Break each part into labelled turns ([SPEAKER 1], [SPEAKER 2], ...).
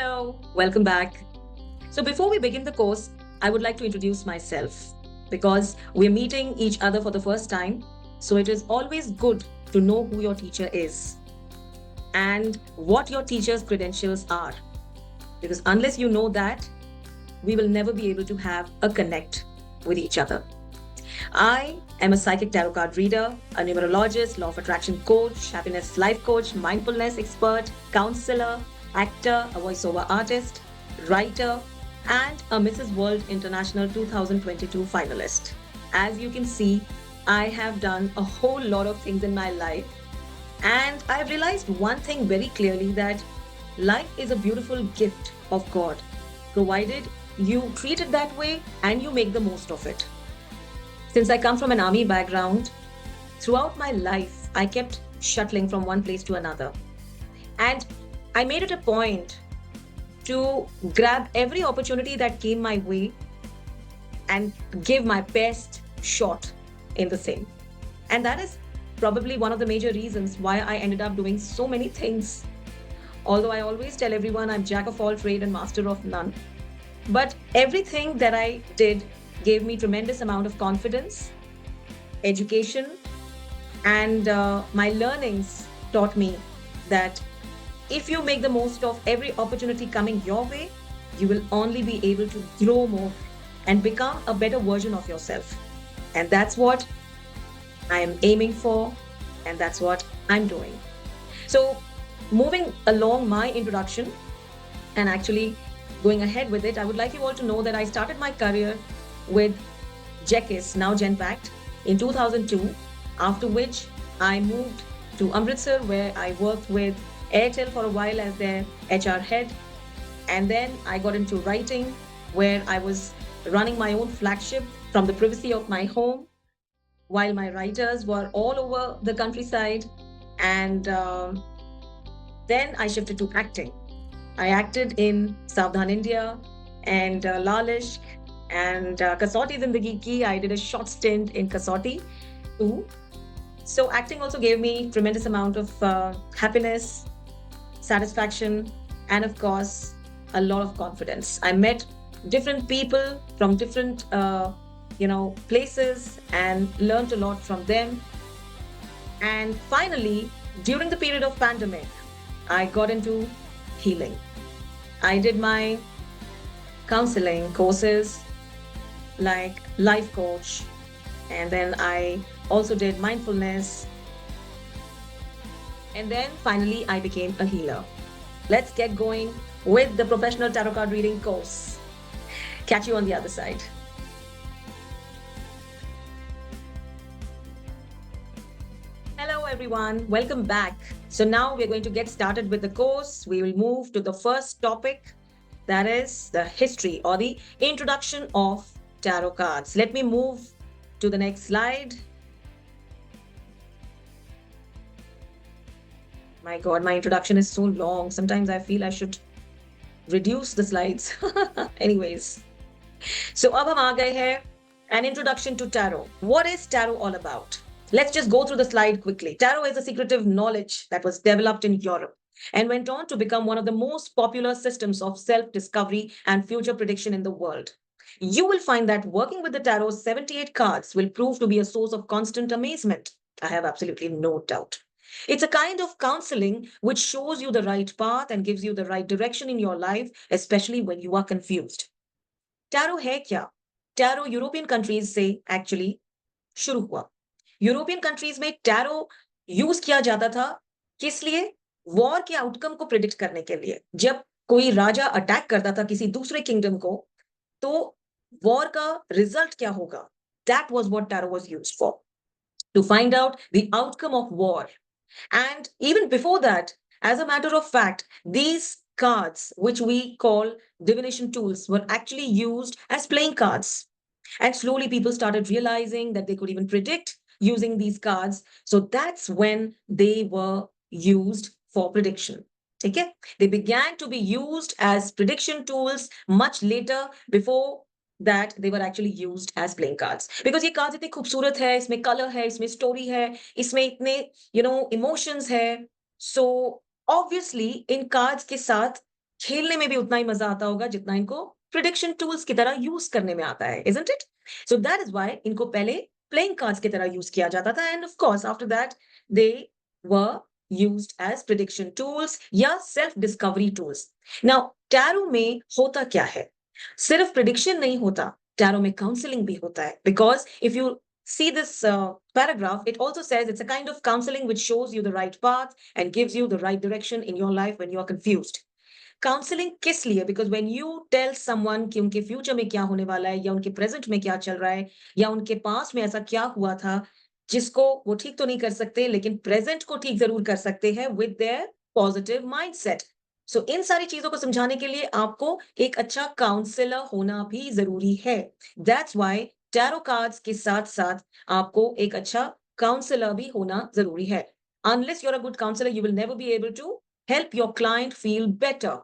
[SPEAKER 1] Hello, welcome back. So, before we begin the course, I would like to introduce myself because we're meeting each other for the first time. So, it is always good to know who your teacher is and what your teacher's credentials are. Because unless you know that, we will never be able to have a connect with each other. I am a psychic tarot card reader, a numerologist, law of attraction coach, happiness life coach, mindfulness expert, counselor, actor, a voiceover artist, writer, and a Mrs. World International 2022 finalist. As you can see, I have done a whole lot of things in my life, and I've realized one thing very clearly that life is a beautiful gift of God, provided you treat it that way and you make the most of it. Since I come from an army background, throughout my life, I kept shuttling from one place to another. And I made it a point to grab every opportunity that came my way and give my best shot in the same. And that is probably one of the major reasons why I ended up doing so many things. Although I always tell everyone I'm jack of all trade and master of none. But everything that I did gave me tremendous amount of confidence, education, and my learnings taught me that if you make the most of every opportunity coming your way, you will only be able to grow more and become a better version of yourself. And that's what I am aiming for, and that's what I'm doing. So, moving along my introduction and actually going ahead with it, I would like you all to know that I started my career with Jekis, now Genpact, in 2002, after which I moved to Amritsar, where I worked with Airtel for a while as their HR head. And then I got into writing, where I was running my own flagship from the privacy of my home, while my writers were all over the countryside. And then I shifted to acting. I acted in Savdhan India and Lalish and Kasauti Zindagi Ki. I did a short stint in Kasauti too. So acting also gave me tremendous amount of happiness, satisfaction, and of course, a lot of confidence. I met different people from different, places and learned a lot from them. And finally, during the period of pandemic, I got into healing. I did my counseling courses like life coach, and then I also did mindfulness, and then finally I became a healer. Let's get going with the professional tarot card reading course. Catch you on the other side. Hello everyone, welcome back. So now we're going to get started with the course. We will move to the first topic, that is the history or the introduction of tarot cards. Let me move to the next slide. My God, my introduction is so long. Sometimes I feel I should reduce the slides. Anyways, so अब हम आ गए हैं an introduction to tarot. What is tarot all about? Let's just go through the slide quickly. Tarot is a secretive knowledge that was developed in Europe and went on to become one of the most popular systems of self-discovery and future prediction in the world. You will find that working with the tarot's 78 cards will prove to be a source of constant amazement. I have absolutely no doubt. It's a kind of counseling which shows you the right path and gives you the right direction in your life, especially when you are confused. Tarot है क्या? Tarot European countries से actually शुरू हुआ. European countries में tarot use किया जाता था. किस लिए? वॉर के आउटकम को प्रिडिक्ट करने के लिए. जब कोई राजा अटैक करता था किसी दूसरे किंगडम को, तो वॉर का रिजल्ट क्या होगा? That was what tarot was used for, to find out the outcome of war. And even before that, as a matter of fact, these cards, which we call divination tools, were actually used as playing cards. And slowly people started realizing that they could even predict using these cards. So that's when they were used for prediction. Okay? They began to be used as prediction tools much later. Before that they were actually used as playing cards, because ये cards इतने खूबसूरत है, इसमें color है, इसमें story है, इसमें इतने emotions है. So obviously इन cards के साथ खेलने में भी उतना ही मजा आता होगा जितना इनको प्रिडिक्शन टूल्स की तरह यूज करने में आता है, isn't it? So that is why इनको पहले प्लेइंग कार्ड्स की तरह यूज किया जाता था, end of course after that they were used as prediction tools या self discovery tools. Now tarot में होता क्या है? सिर्फ प्रिडिक्शन नहीं होता, टैरो में काउंसलिंग भी होता है, because if you see this paragraph, it also says it's a kind of counseling which shows you the right path and gives you the right direction in your life when you are confused. Counselling किस लिए? Because when you tell someone कि उनके future में क्या होने वाला है या उनके प्रेजेंट में क्या चल रहा है या उनके पास में ऐसा क्या हुआ था जिसको वो ठीक तो नहीं कर सकते लेकिन प्रेजेंट को ठीक जरूर कर सकते हैं विद देयर पॉजिटिव माइंडसेट। सो इन सारी चीजों को समझाने के लिए आपको एक अच्छा काउंसलर होना भी जरूरी है। दैट्स व्हाई टैरो कार्ड्स के साथ साथ आपको एक अच्छा काउंसलर भी होना जरूरी है। Unless you are a good counsellor you will never be able to help your client feel better.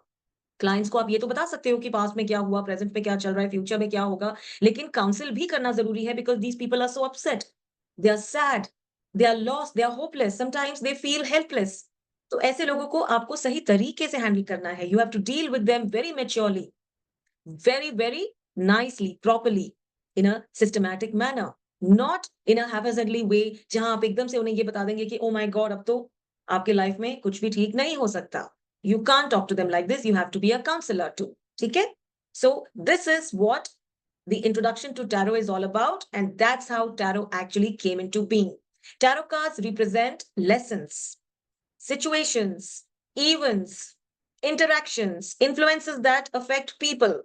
[SPEAKER 1] Clients को आप ये तो बता सकते हो कि पास्ट में क्या हुआ, प्रेजेंट में क्या चल रहा है, फ्यूचर में क्या होगा, लेकिन काउंसिल भी करना जरूरी है because these people are so upset, they are sad, they are lost, they are hopeless, sometimes they feel helpless. तो ऐसे लोगों को आपको सही तरीके से हैंडल करना है। You have to deal with them very maturely, very, very nicely, properly, in a systematic manner, not in a haphazardly way जहां आप एकदम से उन्हें ये बता देंगे कि ओ माय गॉड अब तो आपके लाइफ में कुछ भी ठीक नहीं हो सकता। You can't talk to them like this. You have to be a counselor too. ठीक है? So this is what the introduction to tarot is all about, and that's how tarot actually came into being. Tarot cards represent lessons, situations, events, interactions, influences that affect people.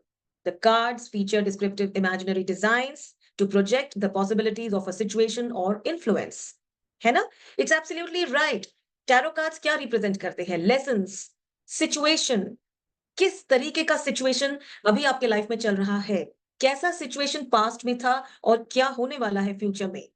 [SPEAKER 1] The cards feature descriptive imaginary designs to project the possibilities of a situation or influence. है ना? It's absolutely right. Tarot cards क्या represent करते हैं? Lessons, situation, किस तरीके का situation अभी आपके लाइफ में चल रहा है, कैसा सिचुएशन पास्ट में था और क्या होने वाला है फ्यूचर में,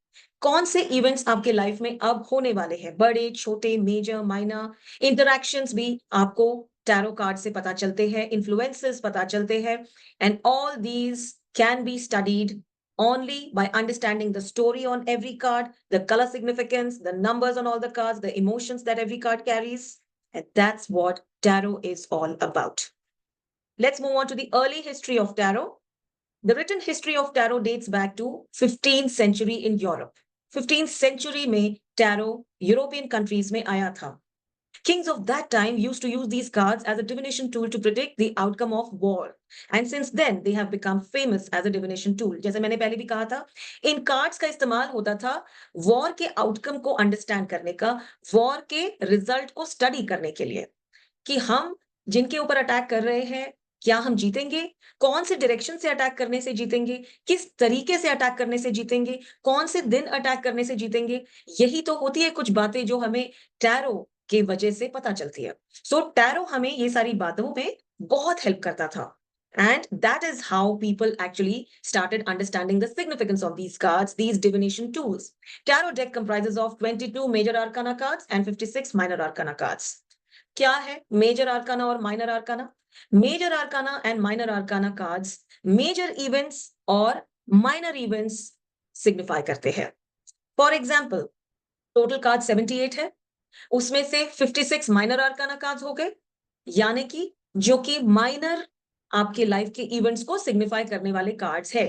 [SPEAKER 1] कौन से इवेंट्स आपके लाइफ में अब होने वाले हैं, बड़े छोटे मेजर माइनर इंटरैक्शंस भी आपको टैरो कार्ड से पता चलते हैं, इन्फ्लुएंसेस पता चलते हैं, and all these can be studied only by understanding the story on every card, the color significance, the numbers on all the cards, the emotions that every card carries. And that's what tarot is all about. Let's move on to the early history of tarot. The written history of tarot dates back to 15th century in Europe. 15th century में tarot European countries में आया था. Kings of that time used to use these cards as a divination tool to predict the outcome of war. And since then, they have become famous as a divination tool. जैसे मैंने पहले भी कहा था, इन cards का इस्तेमाल होता था वॉर के आउटकम को अंडरस्टैंड करने का, वॉर के रिजल्ट को स्टडी करने के लिए, कि हम जिनके ऊपर अटैक कर रहे हैं क्या हम जीतेंगे, कौन से डायरेक्शन से अटैक करने से जीतेंगे, किस तरीके से अटैक करने से जीतेंगे, कौन से दिन अटैक करने से जीतेंगे। यही तो होती है कुछ बातें जो हमें टैरो के वजह से पता चलती है। सो टैरो हमें ये सारी बातों में बहुत हेल्प करता था, and that is how people actually started understanding the significance of these cards, these divination tools. Tarot deck comprises of 22 major arcana cards and 56 minor arcana cards. क्या है मेजर आर्काना और minor arcana? Major arcana and minor arcana cards major events और minor events signify करते हैं। For example, total card 78 है, उसमें से 56 minor arcana cards हो गए, यानी कि जो कि माइनर आपके लाइफ के इवेंट्स को सिग्निफाई करने वाले कार्ड्स है।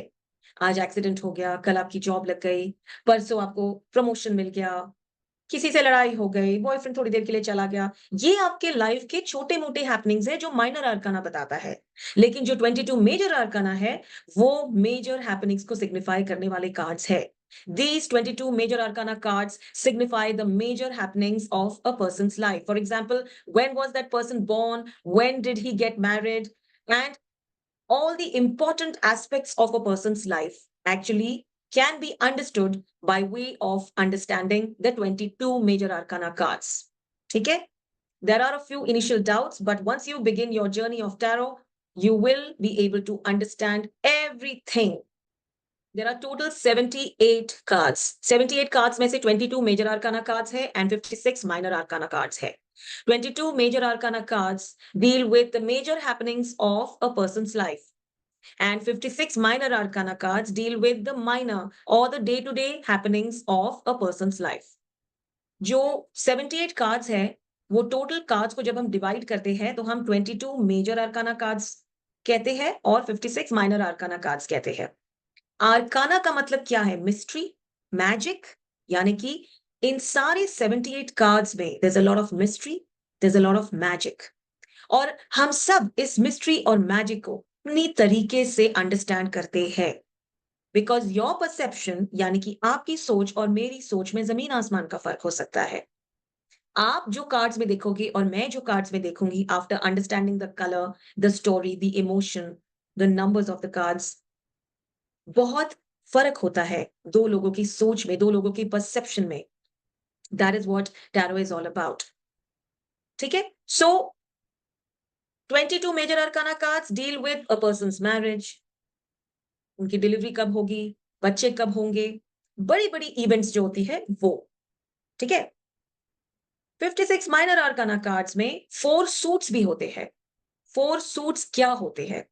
[SPEAKER 1] आज एक्सीडेंट हो गया, कल आपकी जॉब लग गई, परसों आपको प्रमोशन मिल गया, किसी से लड़ाई हो गई, बॉयफ्रेंड थोड़ी देर के लिए चला गया, ये आपके लाइफ के छोटे मोटे हैपनिंग्स है जो माइनर आर्काना बताता है। लेकिन जो 22 मेजर आर्काना है वो मेजर हैपनिंग्स को सिग्निफाई करने वाले कार्ड्स है। These 22 major arcana cards signify the major happenings of a person's life. For example, when was that person born? When did he get married? And all the important aspects of a person's life actually can be understood by way of understanding the 22 major arcana cards. Okay? There are a few initial doubts, but once you begin your journey of tarot, you will be able to understand everything. There are total 78 cards. 78 cards में से 22 major arcana cards है and 56 minor arcana cards है. 22 major arcana cards deal with the major happenings of a person's life. And 56 minor arcana cards deal with the minor or the day-to-day happenings of a person's life. जो 78 cards है वो total cards को जब हम divide करते हैं तो हम 22 मेजर आर्काना कार्ड्स कहते हैं और 56 माइनर आर्काना कार्ड्स कहते हैं। आर्काना का मतलब क्या है? मिस्ट्री, मैजिक, यानी कि इन सारे 78 कार्ड्स में there's a lot of mystery, there's a lot of magic, और हम सब इस मिस्ट्री और मैजिक को अपनी तरीके से अंडरस्टैंड करते हैं। बिकॉज योर परसेप्शन यानी कि आपकी सोच और मेरी सोच में जमीन आसमान का फर्क हो सकता है। आप जो कार्ड्स में देखोगे और मैं जो कार्ड्स में देखूंगी, after understanding the colour, the story, the emotion, the numbers of the cards, बहुत फर्क होता है दो लोगों की सोच में, दो लोगों की परसेप्शन में। That is what tarot is all about. ठीक है, so 22 major arcana cards deal with a person's marriage, उनकी डिलीवरी कब होगी, बच्चे कब होंगे, बड़ी बड़ी इवेंट्स जो होती है वो। ठीक है, 56 माइनर आर्काना कार्ड्स में 4 सूट्स भी होते हैं। 4 सूट्स क्या होते हैं?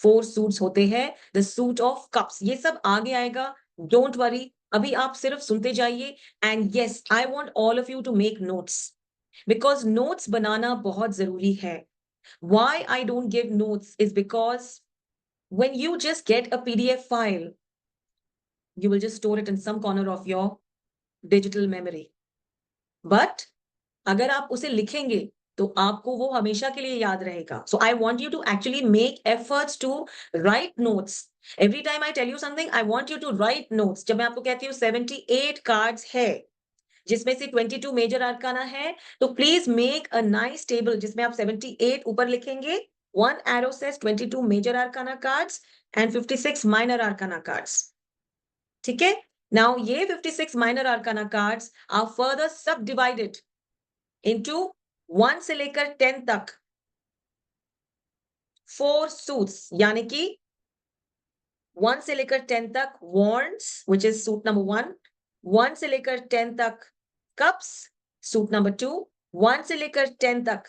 [SPEAKER 1] 4 सूट्स होते हैं द सूट ऑफ कप्स। ये सब आगे आएगा, डोंट वरी, अभी आप सिर्फ सुनते जाइए। And yes, I want all of you to make notes, because notes बनाना बहुत जरूरी है। Why I don't give notes is because when you just get a PDF file, you will just store it in some corner of your digital memory. But अगर आप उसे लिखेंगे तो आपको वो हमेशा के लिए याद रहेगा। So I want you to actually make efforts to write notes. Every time I tell you something, I want you to write notes. जब मैं आपको कहती हूँ 78 कार्ड्स है जिसमें से 22 मेजर आर्काना है, तो please make a nice table जिसमें आप 78 ऊपर लिखेंगे, one arrow says 22 major arcana cards and 56 minor arcana cards. ठीक है, नाउ ये 56 minor arcana cards are further sub divided into 1 से लेकर 10 तक 4 सूट्स, यानी कि 1 से लेकर 10 तक wands, which is suit number 1, 1 से लेकर 10 तक कप्स, सूट नंबर 2, 1 से लेकर 10 तक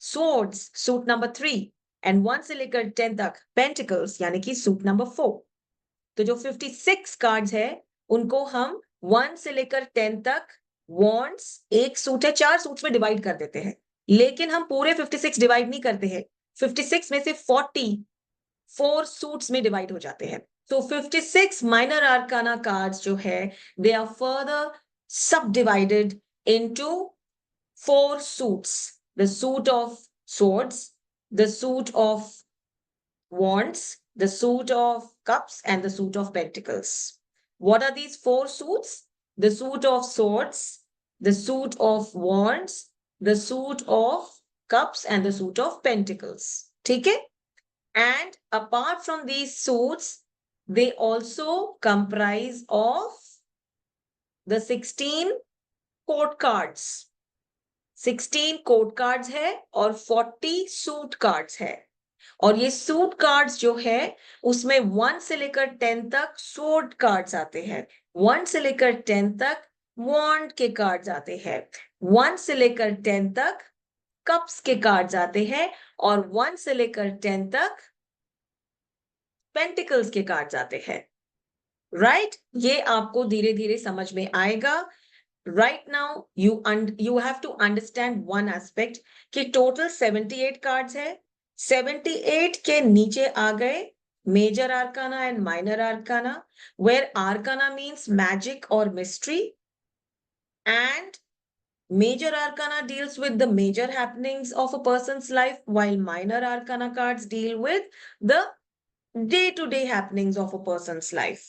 [SPEAKER 1] swords, सूट नंबर 3, एंड 1 से लेकर 10 तक पेंटिकल्स, यानी कि सूट नंबर 4। तो जो 56 कार्ड्स है उनको हम 1 से लेकर 10 तक wands, एक सूट है, 4 सूट्स में डिवाइड कर देते हैं, लेकिन हम पूरे 56 डिवाइड नहीं करते हैं। 56 में से 4 सूट्स में डिवाइड हो जाते हैं। तो 56 माइनर आर्काना कार्ड्स जो है, they are further sub divided into 4 suits, the suit of swords, the suit of wands, the suit of cups, and the suit of pentacles. What are these 4 suits? The suit of swords, the suit of wands, the suit of cups, and the suit of pentacles. ठीक है? And apart from these suits, they also comprise of the 16 court cards. 16 court cards है और 40 suit cards है। और ये suit cards जो है उसमें 1 से लेकर 10 तक स्वॉर्ड कार्ड्स आते हैं, 1 से लेकर 10 तक वॉन्ड के कार्ड्स आते हैं, 1 से लेकर 10 तक कप्स के कार्ड्स आते हैं, और 1 से लेकर 10 तक पेंटिकल्स के कार्ड्स आते हैं। राइट, ये आपको धीरे धीरे समझ में आएगा। Right now you have to understand one aspect कि टोटल 78 कार्ड्स है, 78 के नीचे आ गए major arcana and minor arcana, where arcana means magic और mystery, and major arcana deals with the major happenings of a person's life, while minor arcana cards deal with the day-to-day happenings of a person's life.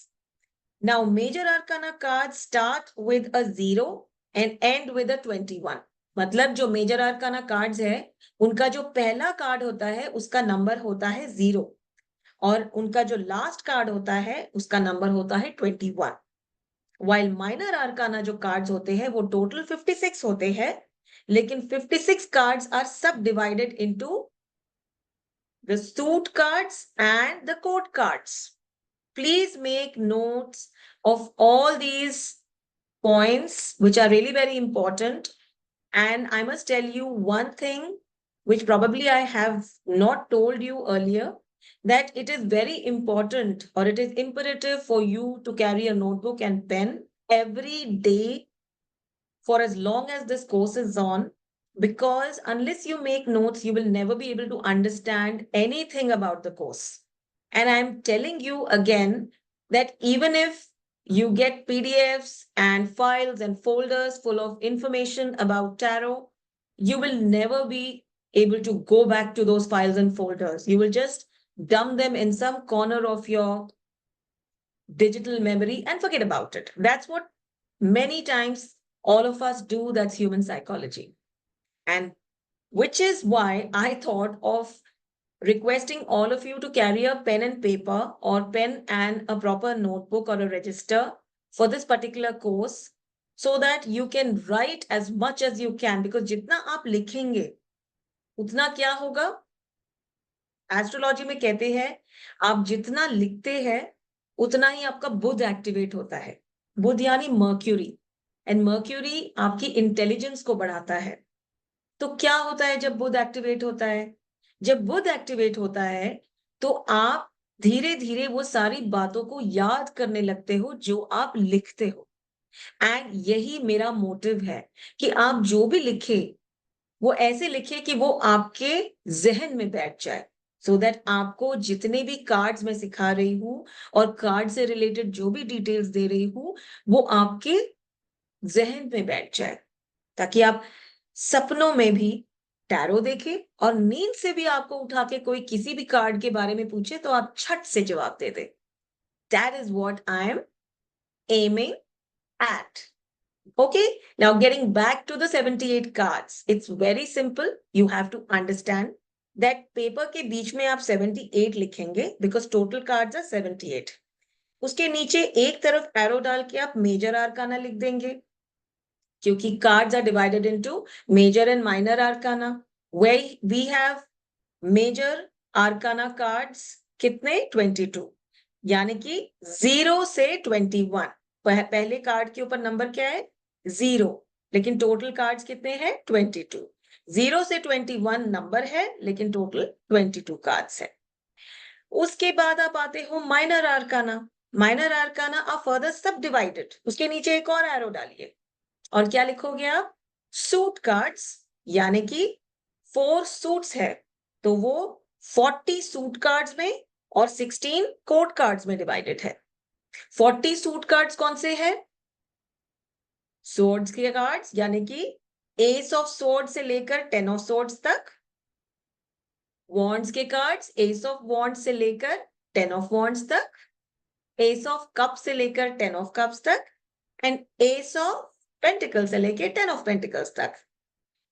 [SPEAKER 1] Now, major arcana cards start with a 0 and end with a 21. मतलब जो major arcana cards है उनका जो पहला card होता है उसका number होता है 0, और उनका जो लास्ट कार्ड होता है उसका नंबर होता है 21। वाइल माइनर आर्काना जो कार्ड्स होते हैं वो टोटल 56 होते हैं, लेकिन 56 कार्ड्स आर सब divided into the suit cards and the court cards. Please make notes of all these points, which are really very important. And I must tell you one thing, which probably I have not told you earlier, that it is very important, or it is imperative for you to carry a notebook and pen every day for as long as this course is on, because unless you make notes, you will never be able to understand anything about the course. And I'm telling you again that even if you get PDFs and files and folders full of information about tarot, you will never be able to go back to those files and folders. You will just dump them in some corner of your digital memory and forget about it. That's what many times all of us do. That's human psychology. And which is why I thought of requesting all of you to carry a pen and paper or pen and a proper notebook or a register for this particular course so that you can write as much as you can, because जितना आप लिखेंगे उतना क्या होगा. Astrology में कहते हैं आप जितना लिखते हैं उतना ही आपका बुध एक्टिवेट होता है. बुध यानी मर्क्यूरी, एंड मर्क्यूरी आपकी इंटेलिजेंस को बढ़ाता है. तो क्या होता है जब बुध एक्टिवेट होता है? जब बुध एक्टिवेट होता है तो आप धीरे धीरे वो सारी बातों को याद करने लगते हो जो आप लिखते हो. एंड यही मेरा मोटिव है कि आप जो भी लिखे वो ऐसे लिखे कि वो आपके जहन में बैठ जाए, सो दैट आपको जितने भी कार्ड्स मैं सिखा रही हूँ और कार्ड से रिलेटेड जो भी डिटेल्स दे रही हूँ वो आपके जहन में बैठ जाए, ताकि आप सपनों में भी टैरो देखें और नींद से भी आपको उठा के कोई किसी भी कार्ड के बारे में पूछे तो आप छट से जवाब दे दे. That is what I am aiming at. Okay, now getting back to the 78 cards, it's very simple. You have to understand that paper के बीच में आप 78 लिखेंगे because total cards are 78. उसके नीचे एक तरफ एरो डाल के आप मेजर आर्काना लिख देंगे, क्योंकि cards are divided into major and minor arcana. where we have major arcana cards कितने? 22, यानी कि 0 से 21. पहले कार्ड के ऊपर नंबर क्या है? 0, लेकिन टोटल कार्ड्स कितने हैं? 22. 0 से 21 नंबर है लेकिन टोटल 22 कार्ड्स है. उसके बाद आप आते हो minor arcana. Minor arcana are further sub divided. उसके नीचे एक और एरो डालिए और क्या लिखोगे आप? सूट कार्ड्स, यानी कि 4 सूट्स है तो वो 40 सूट कार्ड्स में और 16 कोट कार्ड्स में डिवाइडेड है. 40 सूट कार्ड्स कौन से हैं? सोर्ड्स के कार्ड्स, यानी कि एस ऑफ सोर्ड से लेकर 10 ऑफ सोर्ड्स तक. वॉन्ड्स के कार्ड्स, एस ऑफ वॉन्ड्स से लेकर 10 ऑफ वॉन्ड्स तक. एस ऑफ कप से लेकर 10 ऑफ कप्स तक. एंड एस ऑफ पेंटिकल से लेकर 10 ऑफ पेंटिकल्स तक.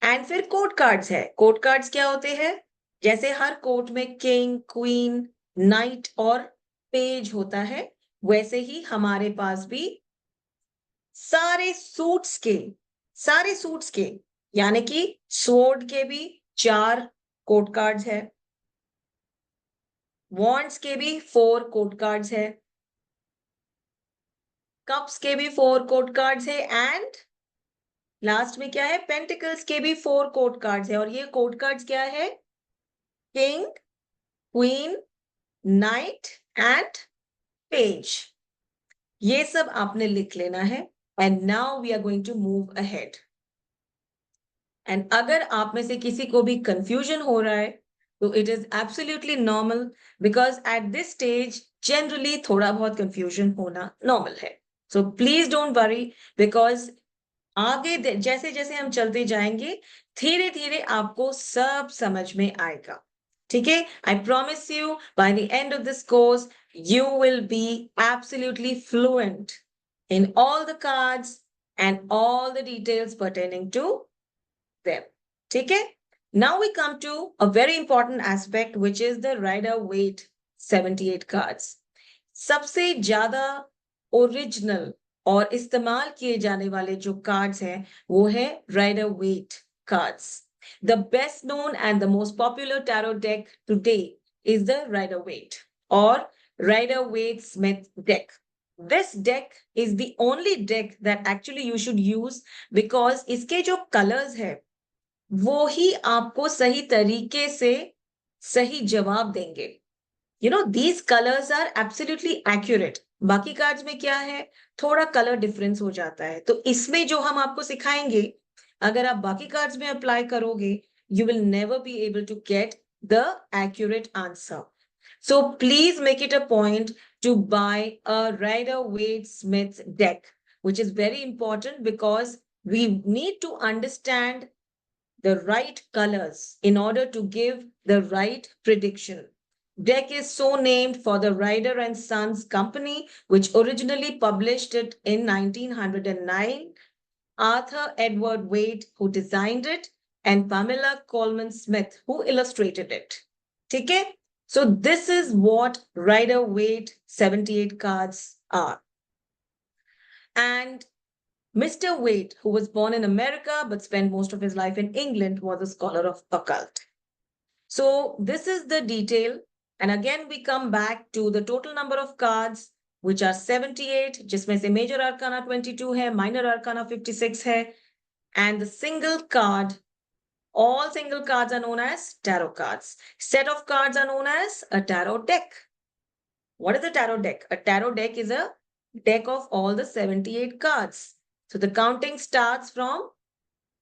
[SPEAKER 1] एंड फिर कोर्ट कार्ड्स है. कोर्ट कार्ड्स क्या होते हैं? जैसे हर कोर्ट में किंग, क्वीन, नाइट और पेज होता है, वैसे ही हमारे पास भी सारे सूट्स के यानी कि स्वॉर्ड के भी 4 कोर्ट कार्ड्स है, वॉन्ड्स के भी 4 कोर्ट कार्ड्स है, कप्स के भी 4 कोर्ट कार्ड्स है, एंड लास्ट में क्या है? पेंटिकल्स के भी 4 कोर्ट कार्ड्स है. और ये कोर्ट कार्ड्स क्या है? King, queen, knight and page. ये सब आपने लिख लेना है. And now we are going to move ahead. And अगर आप में से किसी को भी कंफ्यूजन हो रहा है तो it is absolutely normal, because at this stage generally थोड़ा बहुत कंफ्यूजन होना नॉर्मल है. So please don't worry, because आगे जैसे जैसे हम चलते जाएंगे धीरे धीरे आपको सब समझ में आएगा. ठीक है? I promise you by the end of this course you will be absolutely fluent in all the cards and all the details pertaining to them. ठीक है? Now we come to a very important aspect, which is the Rider-Waite 78 cards. सबसे ज्यादा original और इस्तेमाल किए जाने वाले जो कार्ड्स हैं वो है Rider-Waite cards. The best known and the most popular tarot deck today is the Rider-Waite or Rider-Waite Smith deck. This deck is the only deck that actually you should use because इसके जो colors है वो ही आपको सही तरीके से सही जवाब देंगे. You know, these colors are absolutely accurate. बाकी कार्ड्स में क्या है? थोड़ा कलर डिफरेंस हो जाता है. तो इसमें जो हम आपको सिखाएंगे अगर आप बाकी कार्ड्स में अप्लाई करोगे, you will never be able to get the accurate answer. So please make it a point to buy a Rider-Waite-Smith deck, which is very important because we need to understand the right colors in order to give the right prediction. Deck is so named for the Ryder and Sons company, which originally published it in 1909. Arthur Edward Waite, who designed it, and Pamela Coleman Smith, who illustrated it. Okay? So this is what Rider Waite 78 cards are. And Mr. Waite, who was born in America but spent most of his life in England, was a scholar of occult. So this is the detail. And again, we come back to the total number of cards, which are 78, जिसमें से major arcana 22 है, minor arcana 56 है, and the single card, all single cards are known as tarot cards. Set of cards are known as a tarot deck. What is a tarot deck? A tarot deck is a deck of all the 78 cards. So the counting starts from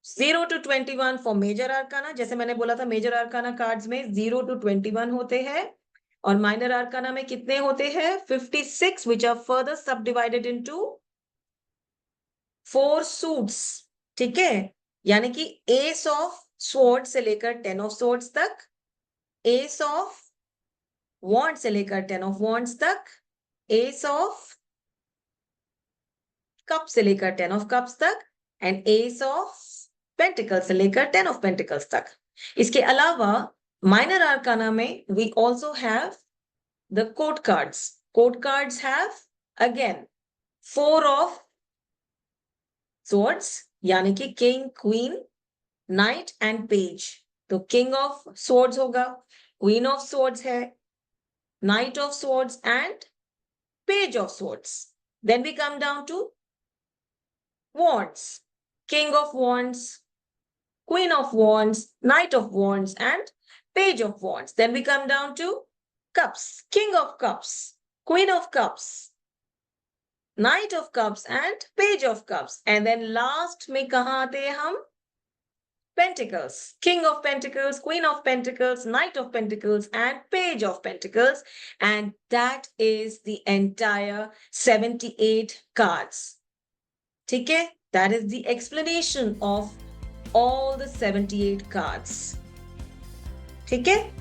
[SPEAKER 1] 0 to 21 for major arcana. जैसे मैंने बोला था major arcana cards में 0 to 21 होते हैं और minor arcana में कितने होते हैं 56, which are further subdivided into 4 suits. ठीक है, यानी कि ace of swords से लेकर 10 of swords तक, ace of wands से लेकर 10 of wands तक, ace of cups से लेकर 10 of cups तक, and ace of pentacles से लेकर 10 of pentacles तक. इसके अलावा minor arcana में we also have the court cards. Court cards have again 4 of swords, यानी कि king, queen, knight and page. तो king of swords होगा, queen of swords है, knight of swords and page of swords. Then we come down to wands, king of wands, queen of wands, knight of wands and page of wands. Then we come down to cups, king of cups, queen of cups, knight of cups and page of cups. And then last में कहाँ आते हैं हम? Pentacles, king of pentacles, queen of pentacles, knight of pentacles and page of pentacles. And that is the entire 78 cards. ठीक है? That is the explanation of all the 78 cards. ठीक है?